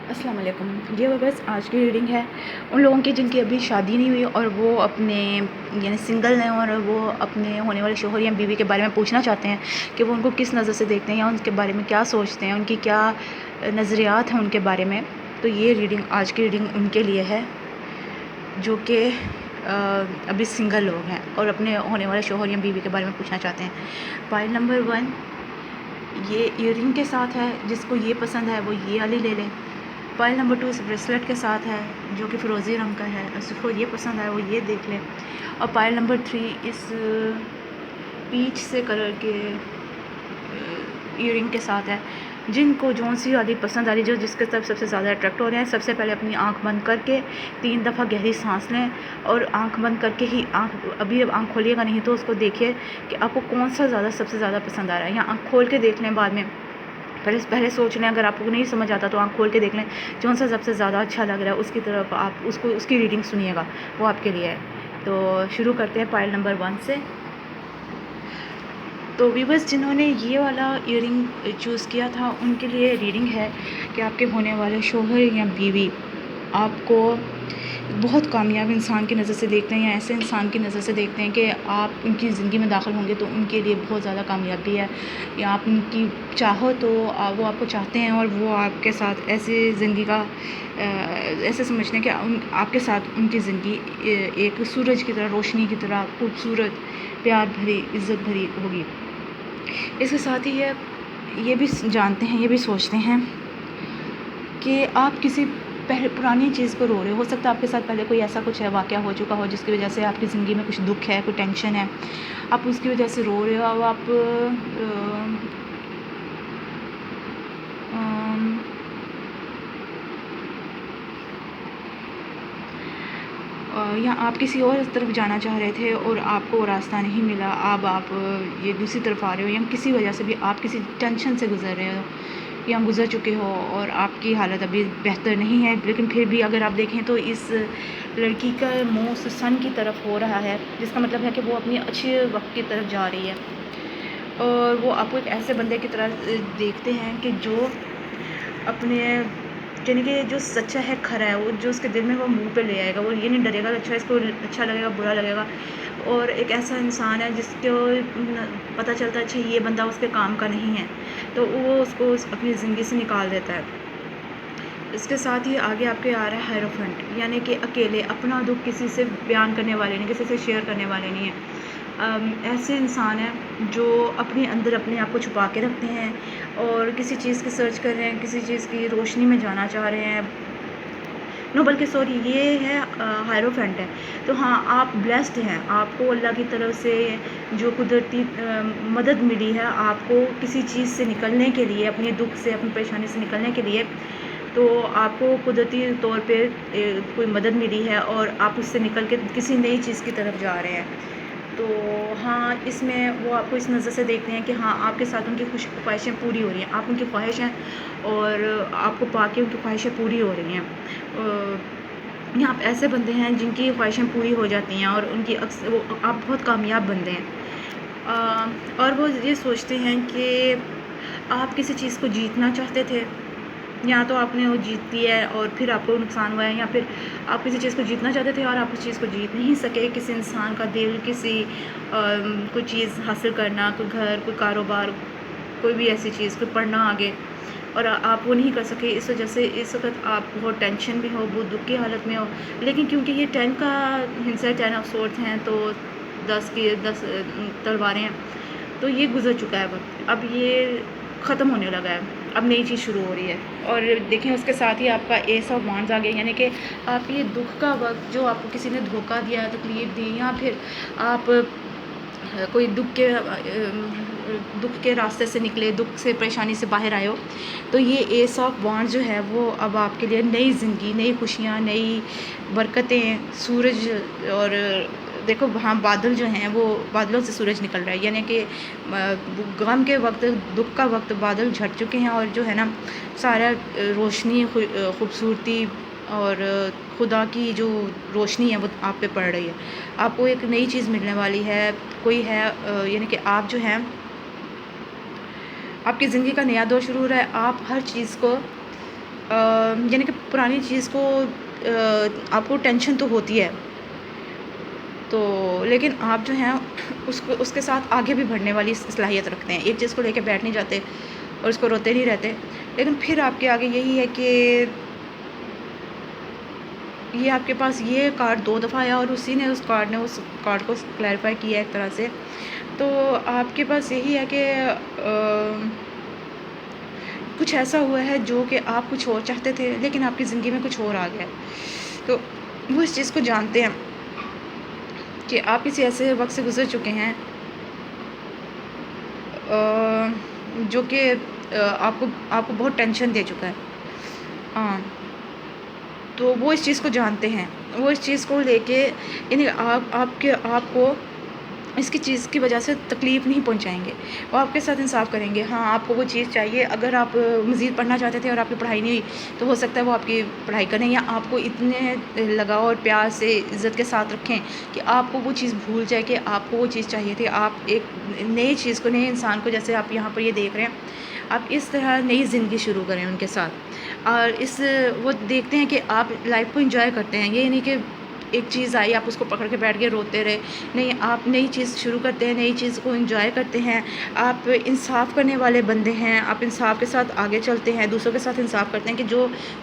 السلام علیکم. یہ وہ بس آج کی ریڈنگ ہے ان لوگوں کی جن کی ابھی شادی نہیں ہوئی اور وہ اپنے یعنی سنگل ہیں اور وہ اپنے ہونے والے شوہر یا بیوی کے بارے میں پوچھنا چاہتے ہیں کہ وہ ان کو کس نظر سے دیکھتے ہیں یا ان کے بارے میں کیا سوچتے ہیں، ان کی کیا نظریات ہیں ان کے بارے میں. تو یہ ریڈنگ آج کی ریڈنگ ان کے لیے ہے جو کہ ابھی سنگل لوگ ہیں اور اپنے ہونے والے شوہر یا بیوی کے بارے میں پوچھنا چاہتے ہیں. پائل نمبر 1 یہ ایئر رنگ کے ساتھ ہے، جس کو یہ پسند ہے وہ یہ والی لے لیں. پائل نمبر 2 اس بریسلیٹ کے ساتھ ہے جو کہ فیروزی رنگ کا ہے، اس کو یہ پسند ہے وہ یہ دیکھ لیں. اور پائل نمبر 3 اس پیچ سے کلر کے ایئر رنگ کے ساتھ ہے. جن کو جون سی والی پسند آ رہی جو جس کے طرف سب سے زیادہ اٹریکٹ ہو رہے ہیں، سب سے پہلے اپنی آنکھ بند کر کے 3 دفعہ گہری سانس لیں اور آنکھ بند کر کے ہی ابھی آنکھ کھولیے گا نہیں تو اس کو دیکھیے کہ آپ کو کون سا سب سے زیادہ پسند آ رہا ہے، یا آنکھ کھول کے دیکھ لیں بعد میں. پہلے سوچ لیں، اگر آپ کو نہیں سمجھ آتا تو آنکھ کھول کے دیکھ لیں کون سا سب سے زیادہ اچھا لگ رہا ہے، اس کی طرف آپ اس کی ریڈنگ سنیے گا، وہ آپ کے لیے ہے. تو شروع کرتے ہیں پائل نمبر 1 سے. تو ویورز جنہوں نے یہ والا ایئر رنگ چوز کیا تھا ان کے لیے ریڈنگ ہے کہ آپ کے ہونے والے شوہر یا بیوی آپ کو بہت کامیاب انسان کی نظر سے دیکھتے ہیں، یا ایسے انسان کی نظر سے دیکھتے ہیں کہ آپ ان کی زندگی میں داخل ہوں گے تو ان کے لیے بہت زیادہ کامیابی ہے، یا آپ ان کی چاہو تو وہ آپ کو چاہتے ہیں اور وہ آپ کے ساتھ ایسے زندگی کا ایسے سمجھتے ہیں کہ آپ کے ساتھ ان کی زندگی ایک سورج کی طرح، روشنی کی طرح خوبصورت، پیار بھری، عزت بھری ہوگی. اس کے ساتھ ہی یہ بھی جانتے ہیں، یہ بھی سوچتے ہیں کہ آپ کسی پرانی چیز کو رو رہے ہو سکتا ہے آپ کے ساتھ پہلے کوئی ایسا کچھ ہے، واقعہ ہو چکا ہو جس کی وجہ سے آپ کی زندگی میں کچھ دکھ ہے، کوئی ٹینشن ہے، آپ اس کی وجہ سے رو رہے ہو. اب آپ یا آپ کسی اور طرف جانا چاہ رہے تھے اور آپ کو وہ راستہ نہیں ملا، اب آپ یہ دوسری طرف آ رہے ہو، یا کسی وجہ سے بھی آپ کسی ٹینشن سے گزر رہے ہو یا گزر چکے ہو اور آپ کی حالت ابھی بہتر نہیں ہے، لیکن پھر بھی اگر آپ دیکھیں تو اس لڑکی کا منہ سن کی طرف ہو رہا ہے، جس کا مطلب ہے کہ وہ اپنی اچھے وقت کی طرف جا رہی ہے. اور وہ آپ کو ایک ایسے بندے کی طرح دیکھتے ہیں کہ جو اپنے یعنی کہ جو سچا ہے، کھرا ہے، وہ جو اس کے دل میں وہ منہ پہ لے آئے گا، وہ یہ نہیں ڈرے گا کہ اچھا اس کو اچھا لگے گا برا لگے گا. اور ایک ایسا انسان ہے جس کو پتہ چلتا ہے اچھا یہ بندہ اس کے کام کا نہیں ہے تو وہ اس کو اپنی زندگی سے نکال دیتا ہے. اس کے ساتھ ہی آگے آپ کے آ رہا ہے ہیروفنٹ، یعنی کہ اکیلے اپنا دکھ کسی سے بیان کرنے والے نہیں، کسی سے شیئر کرنے والے نہیں ہیں. ایسے انسان ہیں جو اپنے اندر اپنے آپ کو چھپا کے رکھتے ہیں اور کسی چیز کی سرچ کر رہے ہیں، کسی چیز کی روشنی میں جانا چاہ رہے ہیں. بلکہ سوری یہ ہے ہائروفینٹ ہے. تو ہاں آپ بلیسڈ ہیں، آپ کو اللہ کی طرف سے جو قدرتی مدد ملی ہے آپ کو کسی چیز سے نکلنے کے لیے، اپنے دکھ سے، اپنی پریشانی سے نکلنے کے لیے. تو آپ کو قدرتی طور پہ کوئی مدد ملی ہے اور آپ اس سے نکل کے کسی نئی چیز کی طرف جا رہے ہیں. تو ہاں اس میں وہ آپ کو اس نظر سے دیکھتے ہیں کہ ہاں آپ کے ساتھ ان کی خواہشیں پوری ہو رہی ہیں، آپ ان کی خواہش ہیں اور آپ کو پا کے ان کی خواہشیں پوری ہو رہی ہیں. یہاں آپ ایسے بندے ہیں جن کی خواہشیں پوری ہو جاتی ہیں اور ان کی آپ بہت کامیاب بندے ہیں. اور وہ یہ سوچتے ہیں کہ آپ کسی چیز کو جیتنا چاہتے تھے، یا تو آپ نے وہ جیت لیا ہے اور پھر آپ کو نقصان ہوا ہے، یا پھر آپ کسی چیز کو جیتنا چاہتے تھے اور آپ اس چیز کو جیت نہیں سکے. کسی انسان کا دل، کسی کوئی چیز حاصل کرنا، کوئی گھر، کوئی کاروبار، کوئی بھی ایسی چیز، کوئی پڑھنا آگے، اور آپ وہ نہیں کر سکے. اس وجہ سے اس وقت آپ بہت ٹینشن میں ہو، بہت دکھ کی حالت میں ہو. لیکن کیونکہ یہ 10 کا ہنسا 10 آف سورڈز ہیں تو 10 تلواریں ہیں، تو یہ گزر چکا ہے وقت، اب یہ ختم ہونے لگا ہے، اب نئی چیز شروع ہو رہی ہے. اور دیکھیں اس کے ساتھ ہی آپ کا ایس آف وانڈز آ گیا، یعنی کہ آپ یہ دکھ کا وقت جو آپ کو کسی نے دھوکہ دیا، تکلیف دی، یا پھر آپ کوئی دکھ کے راستے سے نکلے، دکھ سے، پریشانی سے باہر آئے ہو، تو یہ ایس آف وانڈز جو ہے وہ اب آپ کے لیے نئی زندگی، نئی خوشیاں، نئی برکتیں، سورج. اور دیکھو وہاں بادل جو ہیں وہ بادلوں سے سورج نکل رہا ہے، یعنی کہ غم کے وقت، دکھ کا وقت بادل جھٹ چکے ہیں اور جو ہے نا سارا روشنی، خوبصورتی اور خدا کی جو روشنی ہے وہ آپ پہ پڑ رہی ہے. آپ کو ایک نئی چیز ملنے والی ہے، کوئی ہے، یعنی کہ آپ جو ہیں آپ کی زندگی کا نیا دور شروع ہو رہا ہے. آپ ہر چیز کو یعنی کہ پرانی چیز کو آپ کو ٹینشن تو ہوتی ہے، تو لیکن آپ جو ہیں اس کے ساتھ آگے بھی بڑھنے والی صلاحیت رکھتے ہیں. ایک چیز کو لے کے بیٹھ نہیں جاتے اور اس کو روتے نہیں رہتے. لیکن پھر آپ کے آگے یہی ہے کہ یہ آپ کے پاس یہ کارڈ 2 دفعہ آیا اور اسی نے اس کارڈ کو کلیریفائی کیا ایک طرح سے. تو آپ کے پاس یہی ہے کہ کچھ ایسا ہوا ہے جو کہ آپ کچھ اور چاہتے تھے لیکن آپ کی زندگی میں کچھ اور آ گیا. تو وہ اس چیز کو جانتے ہیں کہ آپ کسی ایسے وقت سے گزر چکے ہیں جو کہ آپ کو بہت ٹینشن دے چکا ہے. ہاں، تو وہ اس چیز کو جانتے ہیں. وہ اس چیز کو لے کے یعنی آپ کو اس کی چیز کی وجہ سے تکلیف نہیں پہنچائیں گے. وہ آپ کے ساتھ انصاف کریں گے. ہاں، آپ کو وہ چیز چاہیے. اگر آپ مزید پڑھنا چاہتے تھے اور آپ کی پڑھائی نہیں ہوئی تو ہو سکتا ہے وہ آپ کی پڑھائی کریں یا آپ کو اتنے لگاؤ اور پیار سے عزت کے ساتھ رکھیں کہ آپ کو وہ چیز بھول جائے کہ آپ کو وہ چیز چاہیے تھی. آپ ایک نئی چیز کو، نئے انسان کو، جیسے آپ یہاں پر یہ دیکھ رہے ہیں، آپ اس طرح نئی زندگی شروع کریں ان کے ساتھ. اور وہ دیکھتے ہیں کہ آپ لائف کو انجوائے کرتے ہیں. یہ نہیں کہ ایک چیز آئی آپ اس کو پکڑ کے بیٹھ کے روتے رہے. نہیں، آپ نئی چیز شروع کرتے ہیں، نئی چیز کو انجوائے کرتے ہیں. آپ انصاف کرنے والے بندے ہیں. آپ انصاف کے ساتھ آگے چلتے ہیں، دوسروں کے ساتھ انصاف کرتے ہیں کہ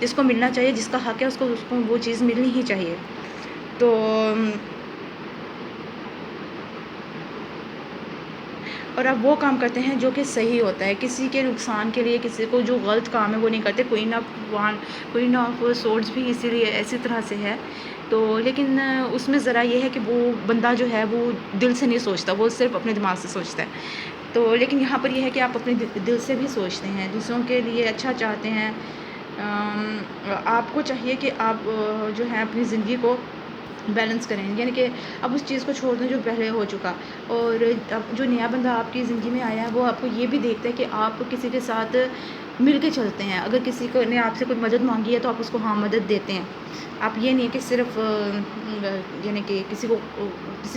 جس کو ملنا چاہیے، جس کا حق ہے، اس کو وہ چیز ملنی ہی چاہیے. تو اور آپ وہ کام کرتے ہیں جو کہ صحیح ہوتا ہے. کسی کے نقصان کے لیے، کسی کو جو غلط کام ہے وہ نہیں کرتے. کوئی نہ سورس بھی اسی لیے ایسی طرح سے ہے. تو لیکن اس میں ذرا یہ ہے کہ وہ بندہ جو ہے وہ دل سے نہیں سوچتا، وہ صرف اپنے دماغ سے سوچتا ہے. تو لیکن یہاں پر یہ ہے کہ آپ اپنے دل سے بھی سوچتے ہیں، دوسروں کے لیے اچھا چاہتے ہیں. آپ کو چاہیے کہ آپ جو ہے اپنی زندگی کو بیلنس کریں. یعنی کہ اب اس چیز کو چھوڑ دیں جو پہلے ہو چکا. اور اب جو نیا بندہ آپ کی زندگی میں آیا ہے وہ آپ کو یہ بھی دیکھتا ہے کہ آپ کسی کے ساتھ مل کے چلتے ہیں. اگر کسی کو نے آپ سے کوئی مدد مانگی ہے تو آپ اس کو ہاں مدد دیتے ہیں. آپ یہ نہیں کہ صرف یعنی کہ کسی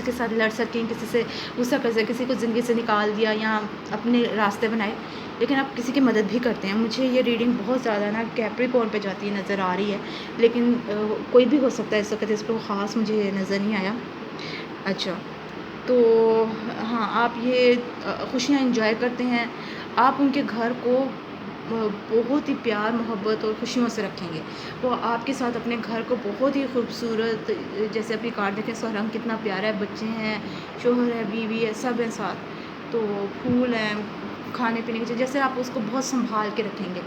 کے ساتھ لڑ سکیں، کسی سے غصہ کر سکیں، کسی کو زندگی سے نکال دیا یا اپنے راستے بنائے، لیکن آپ کسی کی مدد بھی کرتے ہیں. مجھے یہ ریڈنگ بہت زیادہ نا کیپریکورن پہ جاتی ہے نظر آ رہی ہے، لیکن کوئی بھی ہو سکتا ہے اس وقت. اس کو خاص مجھے نظر نہیں آیا. اچھا، تو ہاں، آپ یہ خوشیاں انجوائے کرتے ہیں. آپ ان کے گھر کو بہت ہی پیار، محبت اور خوشیوں سے رکھیں گے. وہ آپ کے ساتھ اپنے گھر کو بہت ہی خوبصورت، جیسے اپنی کارڈ دیکھیں، اس کا رنگ کتنا پیارا ہے. بچے ہیں، شوہر ہے، بیوی ہے، سب ہیں ساتھ. تو پھول ہیں، کھانے پینے کی چیز، جیسے آپ اس کو بہت سنبھال کے رکھیں گے.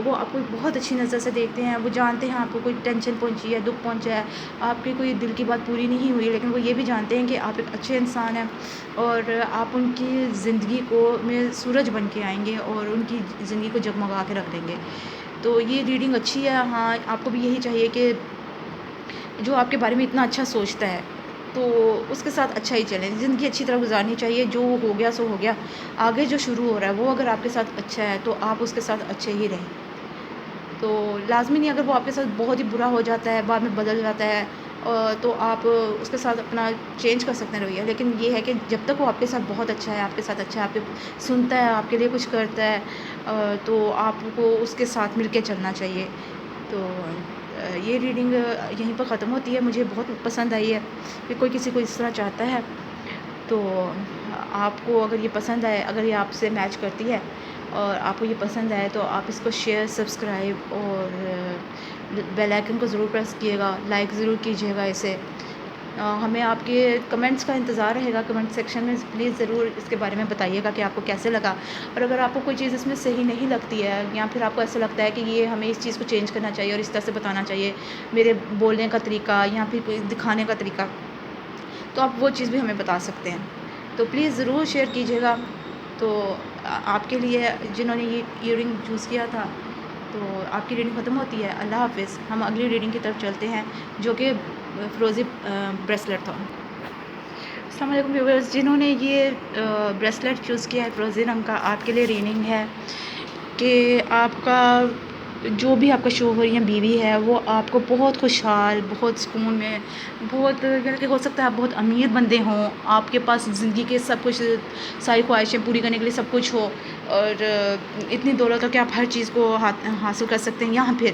وہ آپ کو بہت اچھی نظر سے دیکھتے ہیں. وہ جانتے ہیں آپ کو کوئی ٹینشن پہنچی ہے، دکھ پہنچا ہے، آپ کی کوئی دل کی بات پوری نہیں ہوئی، لیکن وہ یہ بھی جانتے ہیں کہ آپ ایک اچھے انسان ہیں اور آپ ان کی زندگی میں سورج بن کے آئیں گے اور ان کی زندگی کو جگمگا کے رکھ دیں گے. تو یہ ریڈنگ اچھی ہے. ہاں، آپ کو بھی یہی چاہیے کہ جو آپ کے بارے میں اتنا اچھا سوچتا ہے تو اس کے ساتھ اچھا ہی چلیں. زندگی اچھی طرح گزارنی چاہیے. جو ہو گیا سو ہو گیا. آگے جو شروع ہو رہا ہے وہ اگر آپ کے ساتھ اچھا ہے تو آپ اس کے ساتھ اچھے ہی رہیں. تو لازمی نہیں اگر وہ آپ کے ساتھ بہت ہی برا ہو جاتا ہے، بعد میں بدل جاتا ہے، تو آپ اس کے ساتھ اپنا چینج کر سکتے ہیں رویہ. لیکن یہ ہے کہ جب تک وہ آپ کے ساتھ بہت اچھا ہے، آپ کے ساتھ اچھا ہے، آپ کے سنتا ہے، آپ کے لیے کچھ کرتا ہے، تو آپ کو اس کے ساتھ مل کے چلنا چاہیے. تو یہ ریڈنگ یہیں پر ختم ہوتی ہے. مجھے بہت پسند آئی ہے کہ کوئی کسی کو اس طرح چاہتا ہے. تو آپ کو اگر یہ پسند آئے، اگر یہ آپ سے میچ کرتی ہے اور آپ کو یہ پسند آئے تو آپ اس کو شیئر، سبسکرائب اور بیل آئیکن کو ضرور پریس کیے گا. لائک ضرور کیجیے گا اسے. ہمیں آپ کے کمنٹس کا انتظار رہے گا. کمنٹ سیکشن میں پلیز ضرور اس کے بارے میں بتائیے گا کہ آپ کو کیسے لگا. اور اگر آپ کو کوئی چیز اس میں صحیح نہیں لگتی ہے یا پھر آپ کو ایسا لگتا ہے کہ یہ ہمیں اس چیز کو چینج کرنا چاہیے اور اس طرح سے بتانا چاہیے، میرے بولنے کا طریقہ یا پھر کوئی دکھانے کا طریقہ، تو آپ وہ چیز بھی ہمیں بتا سکتے ہیں. تو پلیز ضرور شیئر کیجیے گا. تو آپ کے لیے جنہوں نے یہ ایئر رنگ چوز کیا تھا، تو آپ کی ریڈنگ ختم ہوتی ہے. اللہ حافظ. ہم اگلی ریڈنگ کی طرف چلتے ہیں جو کہ فروزی بریسلیٹ تھا. السلام علیکم ویورز. جنہوں نے یہ بریسلیٹ چوز کیا ہے فروزی رنگ کا، آپ کے لیے ریڈنگ ہے کہ آپ کا جو بھی آپ کا شوہر یا بیوی ہے وہ آپ کو بہت خوشحال، بہت سکون میں، بہت یعنی کہ ہو سکتا ہے آپ بہت امیر بندے ہوں، آپ کے پاس زندگی کے سب کچھ، ساری خواہشیں پوری کرنے کے لیے سب کچھ ہو، اور اتنی دولت ہو کہ آپ ہر چیز کو حاصل کر سکتے ہیں، یہاں پھر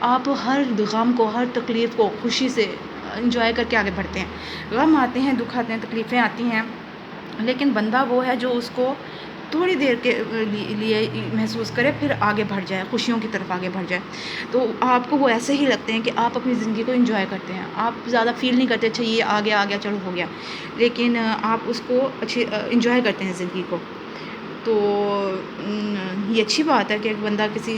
آپ ہر غم کو، ہر تکلیف کو خوشی سے انجوائے کر کے آگے بڑھتے ہیں۔ غم آتے ہیں، دکھ آتے ہیں، تکلیفیں آتی ہیں، لیکن بندہ وہ ہے جو اس کو تھوڑی دیر کے لیے محسوس کرے، پھر آگے بڑھ جائے، خوشیوں کی طرف آگے بڑھ جائے۔ تو آپ کو وہ ایسے ہی لگتے ہیں کہ آپ اپنی زندگی کو انجوائے کرتے ہیں، آپ زیادہ فیل نہیں کرتے اچھا یہ آ گیا چلو ہو گیا، لیکن آپ اس کو اچھی انجوائے کرتے ہیں زندگی کو۔ تو یہ اچھی بات ہے کہ ایک بندہ کسی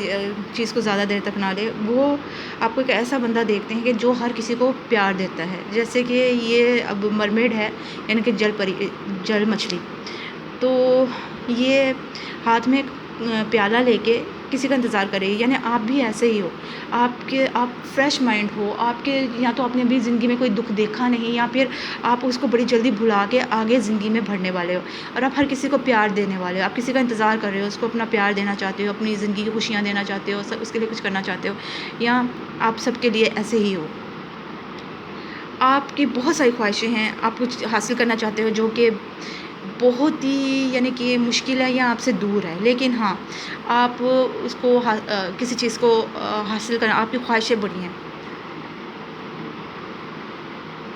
چیز کو زیادہ دیر تک نہ لے۔ وہ آپ کو ایک ایسا بندہ دیکھتے ہیں کہ جو ہر کسی کو پیار دیتا ہے، جیسے کہ یہ اب مرمیڈ ہے، یعنی کہ جل مچھلی، تو یہ ہاتھ میں ایک پیالہ لے کے کسی کا انتظار کرے گی، یعنی آپ بھی ایسے ہی ہو، آپ فریش مائنڈ ہو، آپ کے یا تو آپ نے ابھی زندگی میں کوئی دکھ دیکھا نہیں، یا پھر آپ اس کو بڑی جلدی بھلا کے آگے زندگی میں بڑھنے والے ہو، اور آپ ہر کسی کو پیار دینے والے ہو، آپ کسی کا انتظار کر رہے ہو، اس کو اپنا پیار دینا چاہتے ہو، اپنی زندگی کی خوشیاں دینا چاہتے ہو، اس کے لیے کچھ کرنا چاہتے ہو، یا آپ سب کے لیے ایسے ہی ہو۔ آپ کی بہت ساری خواہشیں ہیں، آپ کچھ حاصل کرنا چاہتے ہو جو کہ بہت ہی یعنی کہ مشکل ہے یا آپ سے دور ہے، لیکن ہاں آپ اس کو کسی چیز کو حاصل کرنا، آپ کی خواہشیں بڑی ہیں،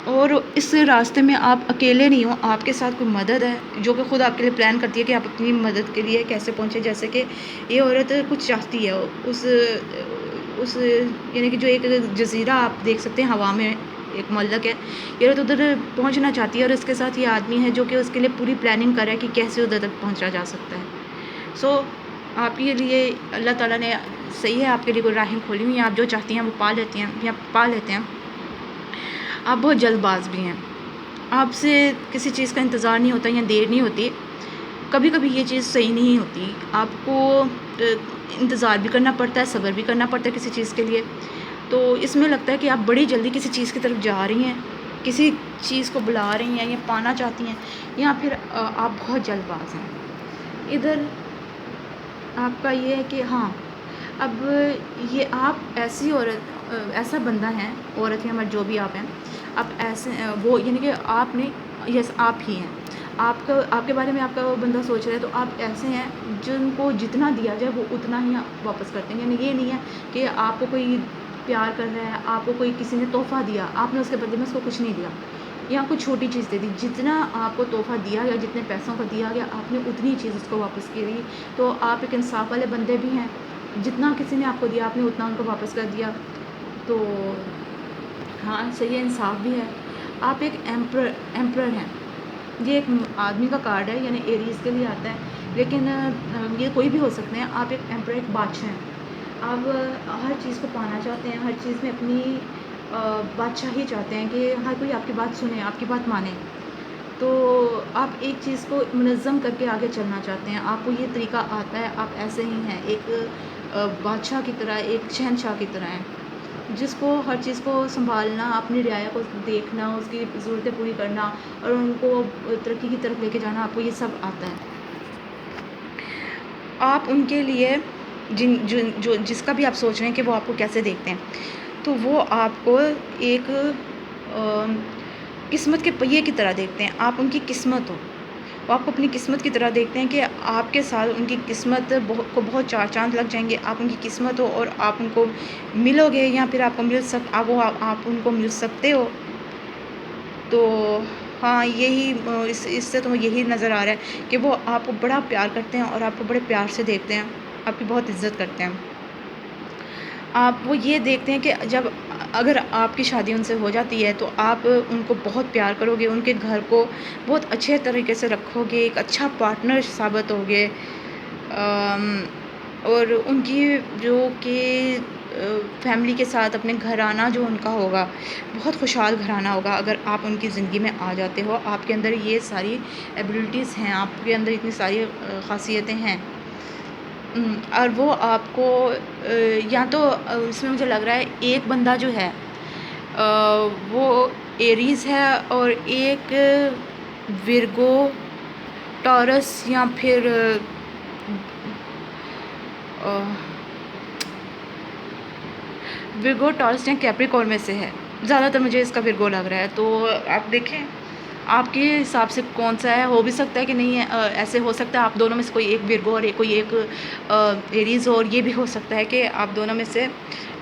اور اس راستے میں آپ اکیلے نہیں ہو، آپ کے ساتھ کوئی مدد ہے جو کہ خود آپ کے لیے پلان کرتی ہے کہ آپ اپنی مدد کے لیے کیسے پہنچے۔ جیسے کہ یہ عورت کچھ چاہتی ہے، اس یعنی کہ جو ایک جزیرہ آپ دیکھ سکتے ہیں ہوا میں ایک معلق ہے، یہ عورت ادھر پہنچنا چاہتی ہے، اور اس کے ساتھ یہ آدمی ہے جو کہ اس کے لیے پوری پلاننگ کر رہا ہے کہ کیسے ادھر تک پہنچا جا سکتا ہے۔ سو آپ کے لیے اللہ تعالیٰ نے صحیح ہے آپ کے لیے کوئی راہیں کھولی ہوئی ہیں، آپ جو چاہتی ہیں وہ پا لیتی ہیں یا پا لیتے ہیں۔ آپ بہت جلد باز بھی ہیں، آپ سے کسی چیز کا انتظار نہیں ہوتا یا دیر نہیں ہوتی، کبھی کبھی یہ چیز صحیح نہیں ہوتی، آپ کو انتظار بھی کرنا پڑتا ہے، صبر بھی کرنا پڑتا ہے کسی چیز کے لیے، تو اس میں لگتا ہے کہ آپ بڑی جلدی کسی چیز کی طرف جا رہی ہیں، کسی چیز کو بلا رہی ہیں یا پانا چاہتی ہیں، یا پھر آپ بہت جلد باز ہیں۔ ادھر آپ کا یہ ہے کہ ہاں اب یہ آپ ایسی عورت، ایسا بندہ ہیں، عورت یا مرد جو بھی آپ ہیں، آپ ایسے وہ یعنی کہ آپ نہیں، یس آپ ہی ہیں، آپ کے بارے میں آپ کا وہ بندہ سوچ رہا ہے، تو آپ ایسے ہیں جن کو جتنا دیا جائے وہ اتنا ہی واپس کرتے ہیں، یعنی یہ نہیں ہے کہ آپ کو کوئی پیار کر رہا ہے، آپ کو کوئی کسی نے تحفہ دیا، آپ نے اس کے بدلے میں اس کو کچھ نہیں دیا یا کوئی چھوٹی چیز دے دی، جتنا آپ کو تحفہ دیا یا جتنے پیسوں کا دیا گیا آپ نے اتنی چیز اس کو واپس کی گئی، تو آپ ایک انصاف والے بندے بھی ہیں، جتنا کسی نے آپ کو دیا آپ نے اتنا ان کو واپس کر دیا، تو ہاں صحیح ہے، انصاف بھی ہے۔ آپ ایک ایمپرر ہیں، یہ ایک آدمی کا کارڈ ہے، یعنی ایریز کے لیے آتا ہے، لیکن یہ کوئی بھی ہو سکتے ہیں، آپ ایک ایمپرر، ایک بادشاہ ہیں، آپ ہر چیز کو پانا چاہتے ہیں، ہر چیز میں اپنی بادشاہی چاہتے ہیں کہ ہر کوئی آپ کی بات سنے، آپ کی بات مانے، تو آپ ایک چیز کو منظم کر کے آگے چلنا چاہتے ہیں، آپ کو یہ طریقہ آتا ہے، آپ ایسے ہی ہیں، ایک بادشاہ کی طرح، ایک شہنشاہ کی طرح ہیں، جس کو ہر چیز کو سنبھالنا، اپنی رعایا کو دیکھنا، اس کی ضرورتیں پوری کرنا اور ان کو ترقی کی طرف لے کے جانا، آپ کو یہ سب آتا ہے۔ آپ ان کے لیے جس کا بھی آپ سوچ رہے ہیں کہ وہ آپ کو کیسے دیکھتے ہیں، تو وہ آپ کو ایک قسمت کے پہیے کی طرح دیکھتے ہیں، آپ ان کی قسمت ہو، وہ آپ کو اپنی قسمت کی طرح دیکھتے ہیں کہ آپ کے ساتھ ان کی قسمت کو بہت چار چاند لگ جائیں گے، آپ ان کی قسمت ہو اور آپ ان کو ملو گے، یا پھر آپ ان کو مل سکتے ہو، تو ہاں یہی اس سے تو یہی نظر آ رہا ہے کہ وہ آپ کو بڑا پیار کرتے ہیں اور آپ کو بڑے پیار سے دیکھتے ہیں، آپ کی بہت عزت کرتے ہیں۔ آپ وہ یہ دیکھتے ہیں کہ اگر آپ کی شادی ان سے ہو جاتی ہے تو آپ ان کو بہت پیار کرو گے، ان کے گھر کو بہت اچھے طریقے سے رکھو گے، ایک اچھا پارٹنر ثابت ہوگے، اور ان کی جو کہ فیملی کے ساتھ اپنے گھرانہ جو ان کا ہوگا بہت خوشحال گھرانہ ہوگا، اگر آپ ان کی زندگی میں آ جاتے ہو، آپ کے اندر یہ ساری ایبلٹیز ہیں، آپ کے اندر اتنی ساری خاصیتیں ہیں، اور وہ آپ کو یا تو اس میں مجھے لگ رہا ہے ایک بندہ جو ہے وہ ایریز ہے اور ایک ورگو، ٹورس، یا پھر ورگو ٹارس یا کیپریکورن میں سے ہے، زیادہ تر مجھے اس کا ورگو لگ رہا ہے۔ تو آپ دیکھیں آپ کے حساب سے کون سا ہے، ہو بھی سکتا ہے کہ نہیں ہے، ایسے ہو سکتا ہے آپ دونوں میں سے کوئی ایک ورگو اور کوئی ایک ایریز ہو، اور یہ بھی ہو سکتا ہے کہ آپ دونوں میں سے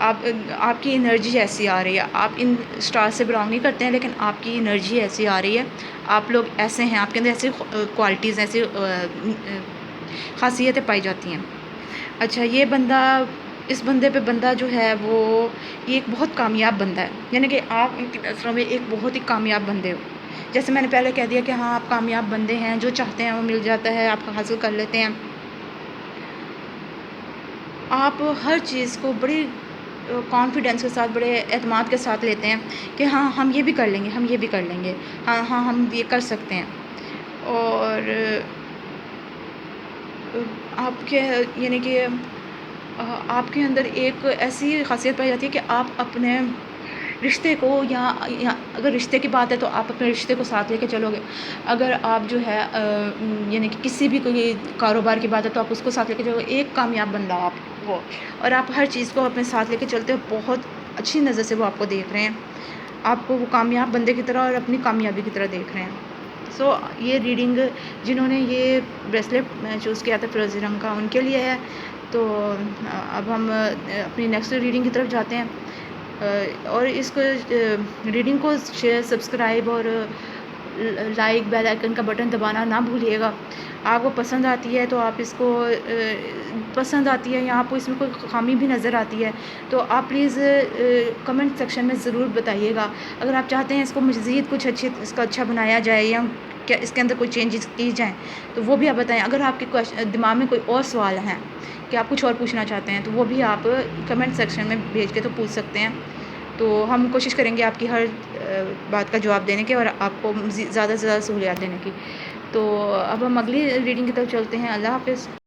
آپ کی انرجی ایسی آ رہی ہے، آپ ان اسٹار سے بلانگ نہیں کرتے ہیں لیکن آپ کی انرجی ایسی آ رہی ہے، آپ لوگ ایسے ہیں، آپ کے اندر ایسی کوالٹیز ایسی خاصیتیں پائی جاتی ہیں۔ اچھا، یہ بندہ، اس بندے پہ بندہ جو ہے وہ یہ ایک بہت کامیاب بندہ ہے، یعنی کہ آپ ان کی نظروں میں ایک بہت ہی کامیاب بندے ہو۔ جیسے میں نے پہلے کہہ دیا کہ ہاں آپ کامیاب بندے ہیں، جو چاہتے ہیں وہ مل جاتا ہے، آپ حاصل کر لیتے ہیں۔ آپ ہر چیز کو بڑی کانفیڈنس کے ساتھ، بڑے اعتماد کے ساتھ لیتے ہیں کہ ہاں ہم یہ بھی کر لیں گے، ہم یہ بھی کر لیں گے، ہاں ہاں ہم یہ کر سکتے ہیں۔ اور آپ کے یعنی کہ آپ کے اندر ایک ایسی خاصیت پائی جاتی ہے کہ آپ اپنے رشتے کو یا اگر رشتے کی بات ہے تو آپ اپنے رشتے کو ساتھ لے کے چلو گے، اگر آپ جو ہے یعنی کہ کسی بھی کوئی کاروبار کی بات ہے تو آپ اس کو ساتھ لے کے چلو گے، ایک کامیاب بندہ آپ وہ، اور آپ ہر چیز کو اپنے ساتھ لے کے چلتے ہو، بہت اچھی نظر سے وہ آپ کو دیکھ رہے ہیں، آپ کو وہ کامیاب بندے کی طرح اور اپنی کامیابی کی طرح دیکھ رہے ہیں۔ سو یہ ریڈنگ جنہوں نے یہ بریسلیٹ چوز کیا تھا فیروزی رنگ کا، ان کے لیے ہے۔ تو اب ہم اپنی نیکسٹ ریڈنگ کی طرف جاتے ہیں، اور اس کو ریڈنگ کو شیئر، سبسکرائب اور لائک، بیل آئیکن کا بٹن دبانا نہ بھولیے گا۔ آپ کو پسند آتی ہے تو آپ اس کو پسند آتی ہے یا آپ کو اس میں کوئی خامی بھی نظر آتی ہے تو آپ پلیز کمنٹ سیکشن میں ضرور بتائیے گا۔ اگر آپ چاہتے ہیں اس کو مزید کچھ اس کا اچھا بنایا جائے یا کیا اس کے اندر کوئی چینجز کی جائیں تو وہ بھی آپ بتائیں۔ اگر آپ کے دماغ میں کوئی اور سوال ہیں کہ آپ کچھ اور پوچھنا چاہتے ہیں تو وہ بھی آپ کمنٹ سیکشن میں بھیج کے تو پوچھ سکتے ہیں۔ تو ہم کوشش کریں گے آپ کی ہر بات کا جواب دینے کے اور آپ کو زیادہ سے زیادہ سہولیات دینے کی۔ تو اب ہم اگلی ریڈنگ کی طرف چلتے ہیں۔ اللہ حافظ۔